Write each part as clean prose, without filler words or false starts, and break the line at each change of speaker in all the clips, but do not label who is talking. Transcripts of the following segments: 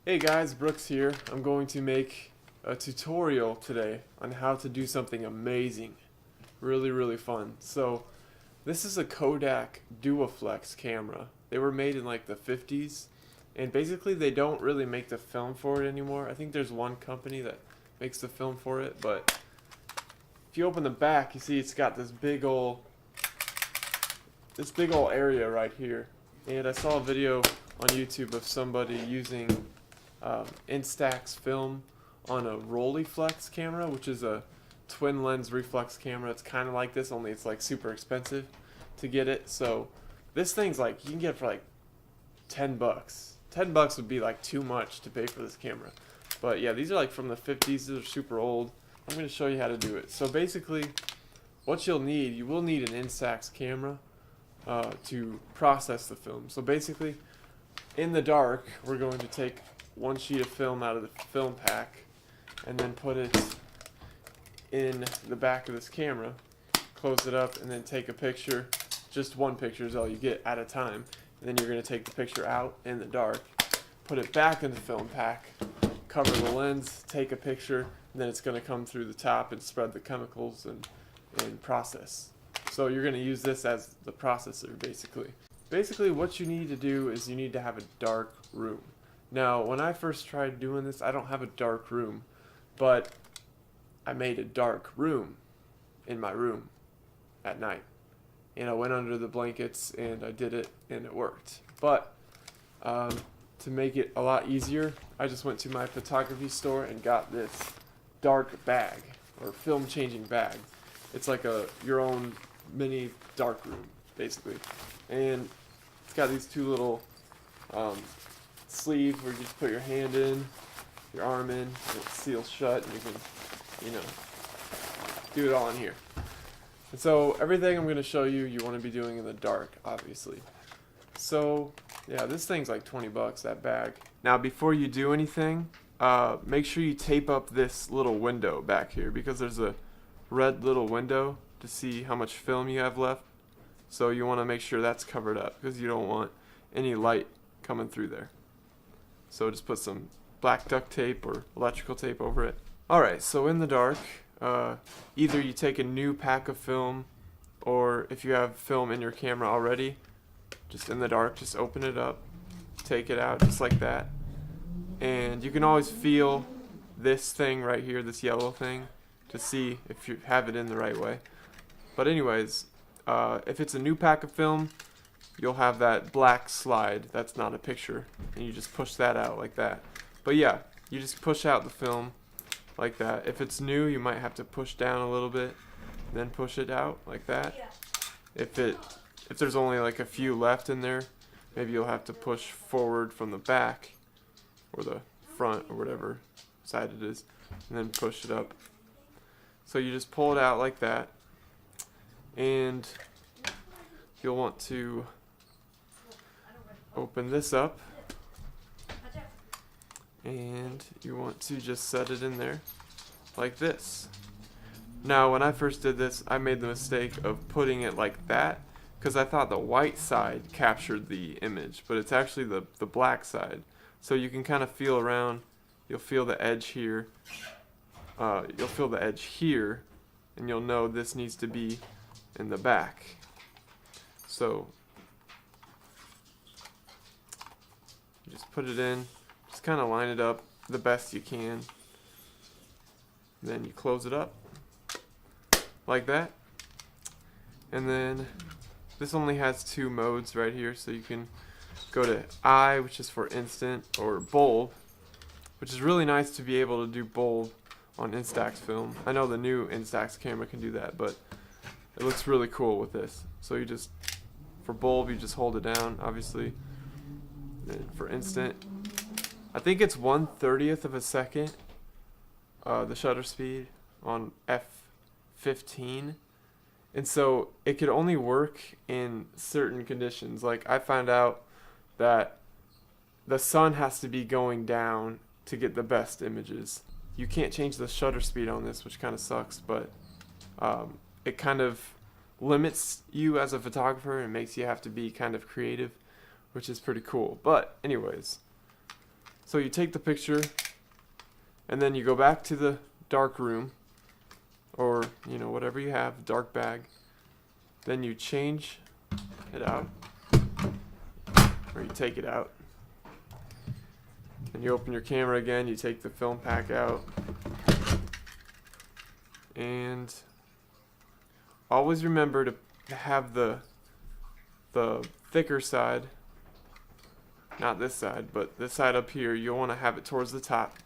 Hey guys, Brooks here. I'm going to make a tutorial today on how to do something amazing. Really fun. So, this is a Kodak Duoflex camera. They were made in like the 50s, and basically they don't really make the film for it anymore. I think there's one company that makes the film for it, but if you open the back, you see it's got this big ol' area right here. And I saw a video on YouTube of somebody using Instax film on a Rolleiflex camera, which is a twin lens reflex camera. It's kind of like this, only it's like super expensive to get it. So this thing's like, you can get it for like 10 bucks. 10 bucks would be like too much to pay for this camera. But yeah, these are like from the 50s. These are super old. I'm going to show you how to do it. So basically, what you'll need, you will need an Instax camera to process the film. So basically, in the dark, we're going to take one sheet of film out of the film pack and then put it in the back of this camera, close it up, and then take a picture. Just one picture is all you get at a time. And then you're going to take the picture out in the dark, put it back in the film pack, cover the lens, take a picture, and then it's going to come through the top and spread the chemicals and process. So you're going to use this as the processor, basically. Basically, what you need to do is you need to have a dark room. Now, when I first tried doing this, I don't have a dark room, but I made a dark room in my room at night. And I went under the blankets and I did it and it worked. But to make it a lot easier, I just went to my photography store and got this dark bag, or film changing bag. It's like your own mini dark room, basically. And it's got these two little sleeves where you just put your hand in, your arm in, and it seals shut, and you can, do it all in here. And so everything I'm going to show you, you want to be doing in the dark, obviously. So yeah, this thing's like 20 bucks, that bag. Now before you do anything, make sure you tape up this little window back here, because there's a red little window to see how much film you have left. So you want to make sure that's covered up, because you don't want any light coming through there. So just put some black duct tape or electrical tape over it. Alright, so in the dark, either you take a new pack of film, or if you have film in your camera already, just in the dark, just open it up, take it out just like that. And you can always feel this thing right here, this yellow thing, to see if you have it in the right way. But anyways, if it's a new pack of film, you'll have that black slide. That's not a picture, and you just push that out like that. But yeah, you just push out the film like that. If it's new, you might have to push down a little bit, then push it out like that. If there's only like a few left in there, maybe you'll have to push forward from the back or the front or whatever side it is, and then push it up. So you just pull it out like that, and you'll want to open this up, and you want to just set it in there like this. Now when I first did this, I made the mistake of putting it like that, because I thought the white side captured the image, but it's actually the black side. So you can kind of feel around, you'll feel the edge here, you'll feel the edge here, and you'll know this needs to be in the back. So just put it in, just kind of line it up the best you can. Then you close it up like that. And then this only has two modes right here, so you can go to I, which is for instant, or bulb, which is really nice to be able to do bulb on Instax film. I know the new Instax camera can do that, but it looks really cool with this. So you just, for bulb, you just hold it down, obviously. And for instant, I think it's 1/30th of a second, the shutter speed on f/15. And so it could only work in certain conditions. Like I found out that the sun has to be going down to get the best images. You can't change the shutter speed on this, which kind of sucks, but it kind of limits you as a photographer and makes you have to be kind of creative, which is pretty cool. But anyways, So you take the picture and then you go back to the dark room, or whatever you have, dark bag. Then you change it out, or you take it out. And you open your camera again, you take the film pack out, and always remember to have the thicker side, not this side, but this side up here, you'll want to have it towards the top,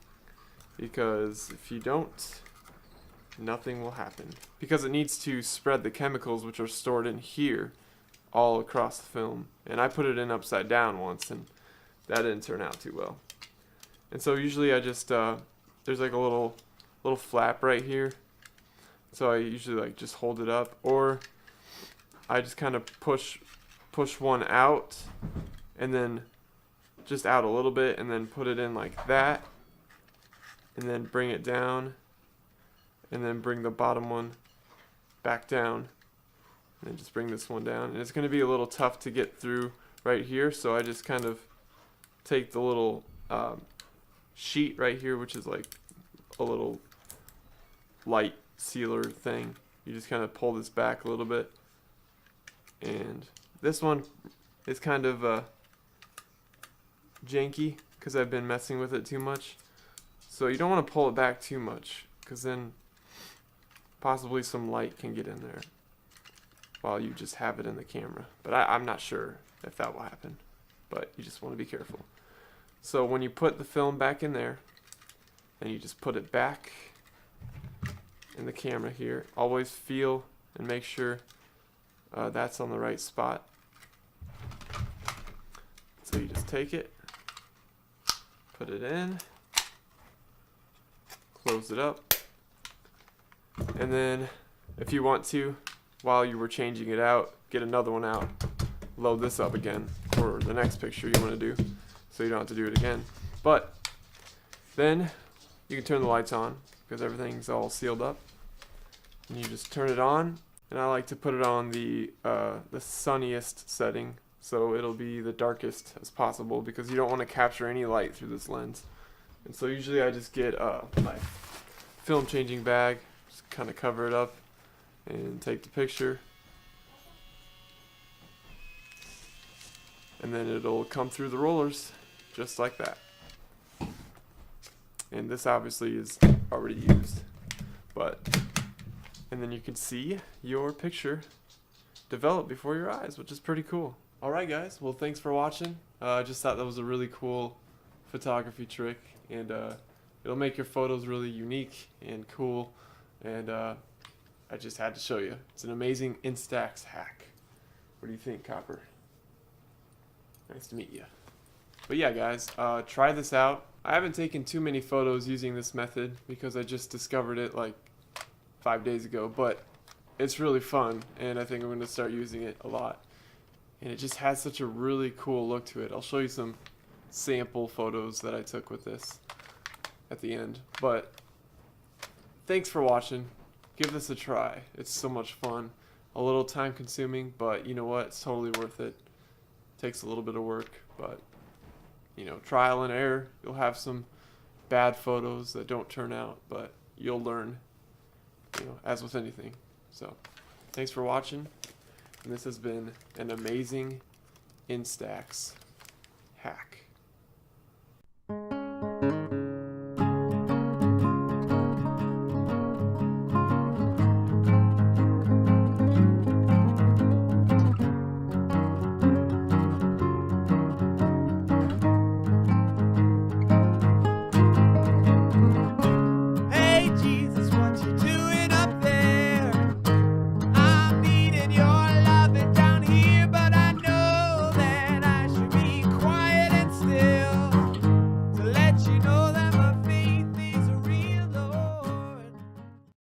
because if you don't, nothing will happen. Because it needs to spread the chemicals which are stored in here all across the film. And I put it in upside down once, and that didn't turn out too well. And so usually I just, there's like a little flap right here. So I usually like just hold it up, or I just kind of push one out, and then just out a little bit, and then put it in like that, and then bring it down, and then bring the bottom one back down, and then just bring this one down. And it's going to be a little tough to get through right here, so I just kind of take the little sheet right here, which is like a little light sealer thing. You just kind of pull this back a little bit, and this one is kind of janky because I've been messing with it too much. So you don't want to pull it back too much, because then possibly some light can get in there while you just have it in the camera. But I'm not sure if that will happen, but you just want to be careful. So when you put the film back in there, then you just put it back in the camera here. Always feel and make sure that's on the right spot. So you just take it, put it in, close it up, and then if you want to, while you were changing it out, get another one out, load this up again for the next picture you want to do, so you don't have to do it again. But then you can turn the lights on because everything's all sealed up, and you just turn it on. And I like to put it on the sunniest setting, so it'll be the darkest as possible, because you don't want to capture any light through this lens. And so usually I just get my film changing bag, just kind of cover it up and take the picture, and then it'll come through the rollers just like that. And this obviously is already used, and then you can see your picture develop before your eyes, which is pretty cool. Alright guys, well thanks for watching. I just thought that was a really cool photography trick, and it'll make your photos really unique and cool, and I just had to show you. It's an amazing Instax hack. What do you think, Copper? Nice to meet you. But yeah guys, try this out. I haven't taken too many photos using this method because I just discovered it like 5 days ago, but it's really fun, and I think I'm going to start using it a lot. And it just has such a really cool look to it. I'll show you some sample photos that I took with this at the end. But thanks for watching. Give this a try. It's so much fun. A little time consuming, but you know what? It's totally worth it. Takes a little bit of work, but trial and error. You'll have some bad photos that don't turn out, but you'll learn, as with anything. So thanks for watching, and this has been an amazing Instax hack.